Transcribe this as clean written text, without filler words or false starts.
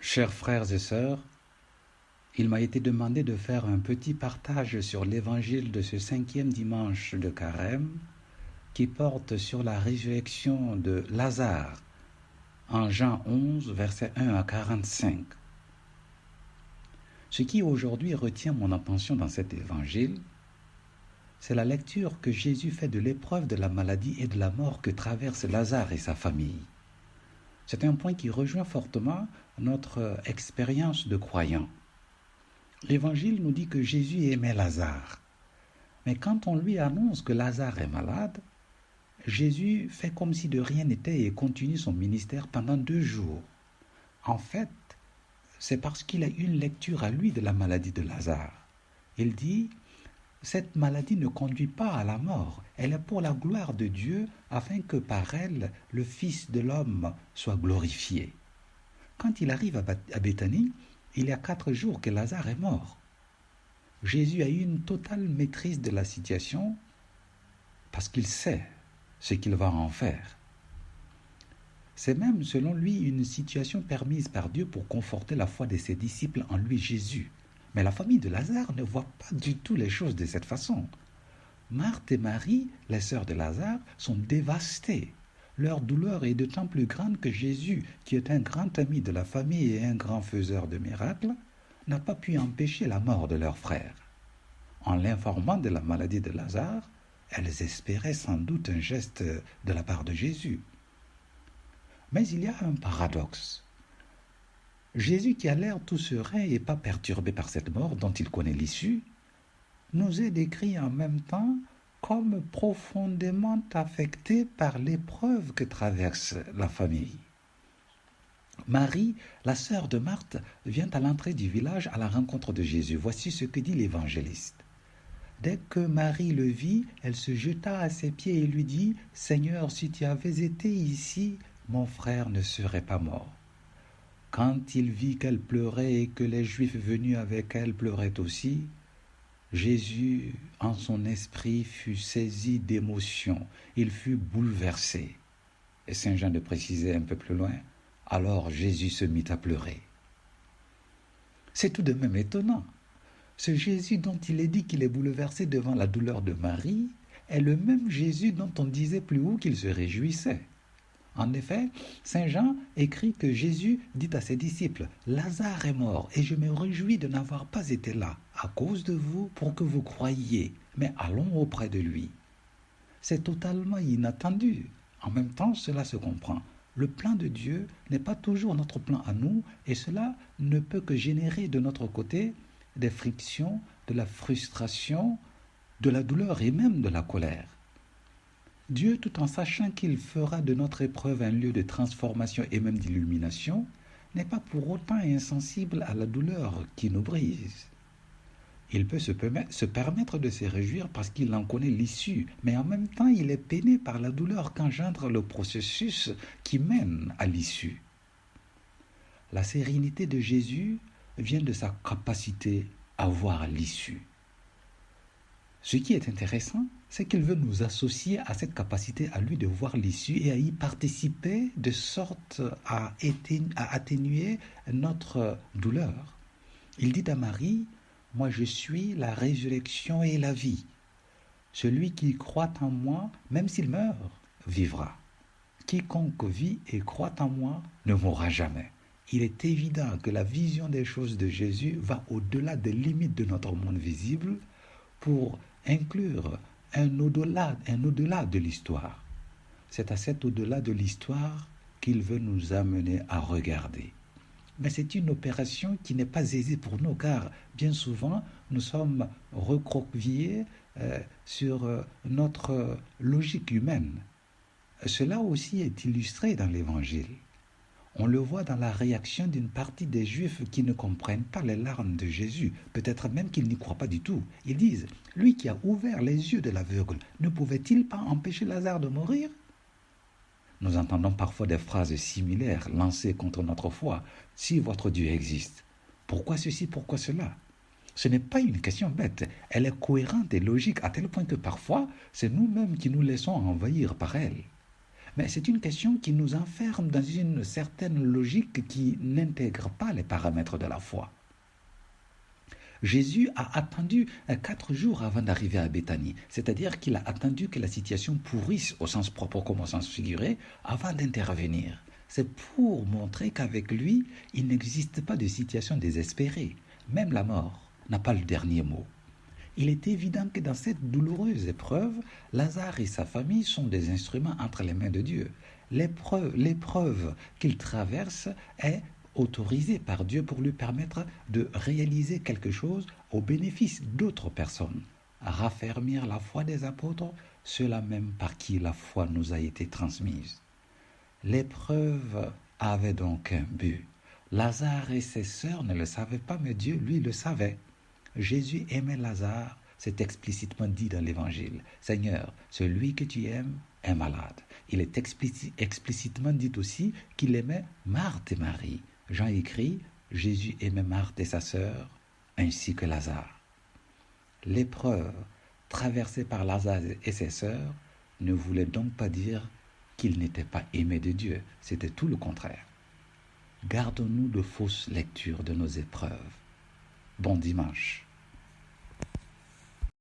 Chers frères et sœurs, il m'a été demandé de faire un petit partage sur l'évangile de ce 5e dimanche de Carême qui porte sur la résurrection de Lazare en Jean 11, versets 1 à 45. Ce qui aujourd'hui retient mon attention dans cet évangile, c'est la lecture que Jésus fait de l'épreuve de la maladie et de la mort que traversent Lazare et sa famille. C'est un point qui rejoint fortement notre expérience de croyant. L'Évangile nous dit que Jésus aimait Lazare. Mais quand on lui annonce que Lazare est malade, Jésus fait comme si de rien n'était et continue son ministère pendant 2 jours. En fait, c'est parce qu'il a une lecture à lui de la maladie de Lazare. Il dit « Cette maladie ne conduit pas à la mort, elle est pour la gloire de Dieu afin que par elle, le Fils de l'homme soit glorifié. » Quand il arrive à Béthanie, il y a 4 jours que Lazare est mort. Jésus a eu une totale maîtrise de la situation parce qu'il sait ce qu'il va en faire. C'est même, selon lui, une situation permise par Dieu pour conforter la foi de ses disciples en lui, Jésus. Mais la famille de Lazare ne voit pas du tout les choses de cette façon. Marthe et Marie, les sœurs de Lazare, sont dévastées. Leur douleur est d'autant plus grande que Jésus, qui est un grand ami de la famille et un grand faiseur de miracles, n'a pas pu empêcher la mort de leur frère. En l'informant de la maladie de Lazare, elles espéraient sans doute un geste de la part de Jésus. Mais il y a un paradoxe. Jésus, qui a l'air tout serein et pas perturbé par cette mort dont il connaît l'issue, nous est décrit en même temps comme profondément affecté par l'épreuve que traverse la famille. Marie, la sœur de Marthe, vient à l'entrée du village à la rencontre de Jésus. Voici ce que dit l'évangéliste. Dès que Marie le vit, elle se jeta à ses pieds et lui dit « Seigneur, si tu avais été ici, mon frère ne serait pas mort. » Quand il vit qu'elle pleurait et que les Juifs venus avec elle pleuraient aussi, Jésus, en son esprit, fut saisi d'émotion. Il fut bouleversé. Et saint Jean de préciser un peu plus loin, alors Jésus se mit à pleurer. C'est tout de même étonnant. Ce Jésus dont il est dit qu'il est bouleversé devant la douleur de Marie est le même Jésus dont on disait plus haut qu'il se réjouissait. En effet, saint Jean écrit que Jésus dit à ses disciples « Lazare est mort et je me réjouis de n'avoir pas été là à cause de vous pour que vous croyiez, mais allons auprès de lui. » C'est totalement inattendu. En même temps, cela se comprend. Le plan de Dieu n'est pas toujours notre plan à nous et cela ne peut que générer de notre côté des frictions, de la frustration, de la douleur et même de la colère. Dieu, tout en sachant qu'il fera de notre épreuve un lieu de transformation et même d'illumination, n'est pas pour autant insensible à la douleur qui nous brise. Il peut se permettre de se réjouir parce qu'il en connaît l'issue, mais en même temps il est peiné par la douleur qu'engendre le processus qui mène à l'issue. La sérénité de Jésus vient de sa capacité à voir l'issue. Ce qui est intéressant, c'est qu'il veut nous associer à cette capacité à lui de voir l'issue et à y participer de sorte à atténuer notre douleur. Il dit à Marie, « Moi je suis la résurrection et la vie. Celui qui croit en moi, même s'il meurt, vivra. Quiconque vit et croit en moi ne mourra jamais. » Il est évident que la vision des choses de Jésus va au-delà des limites de notre monde visible pour inclure un au-delà de l'histoire. C'est à cet au-delà de l'histoire qu'il veut nous amener à regarder. Mais c'est une opération qui n'est pas aisée pour nous, car bien souvent, nous sommes recroquevillés sur notre logique humaine. Cela aussi est illustré dans l'Évangile. On le voit dans la réaction d'une partie des Juifs qui ne comprennent pas les larmes de Jésus, peut-être même qu'ils n'y croient pas du tout. Ils disent, lui qui a ouvert les yeux de l'aveugle, ne pouvait-il pas empêcher Lazare de mourir ? Nous entendons parfois des phrases similaires lancées contre notre foi. Si votre Dieu existe, pourquoi ceci, pourquoi cela ? Ce n'est pas une question bête, elle est cohérente et logique à tel point que parfois, c'est nous-mêmes qui nous laissons envahir par elle. Mais c'est une question qui nous enferme dans une certaine logique qui n'intègre pas les paramètres de la foi. Jésus a attendu 4 jours avant d'arriver à Béthanie, c'est-à-dire qu'il a attendu que la situation pourrisse au sens propre comme au sens figuré avant d'intervenir. C'est pour montrer qu'avec lui, il n'existe pas de situation désespérée. Même la mort n'a pas le dernier mot. Il est évident que dans cette douloureuse épreuve, Lazare et sa famille sont des instruments entre les mains de Dieu. L'épreuve qu'il traverse est autorisée par Dieu pour lui permettre de réaliser quelque chose au bénéfice d'autres personnes. Raffermir la foi des apôtres, ceux-là même par qui la foi nous a été transmise. L'épreuve avait donc un but. Lazare et ses sœurs ne le savaient pas, mais Dieu, lui, le savait. Jésus aimait Lazare, c'est explicitement dit dans l'Évangile. Seigneur, celui que tu aimes est malade. Il est explicitement dit aussi qu'il aimait Marthe et Marie. Jean écrit, Jésus aimait Marthe et sa sœur, ainsi que Lazare. L'épreuve traversée par Lazare et ses sœurs ne voulait donc pas dire qu'ils n'étaient pas aimés de Dieu, c'était tout le contraire. Gardons-nous de fausses lectures de nos épreuves. Bon dimanche.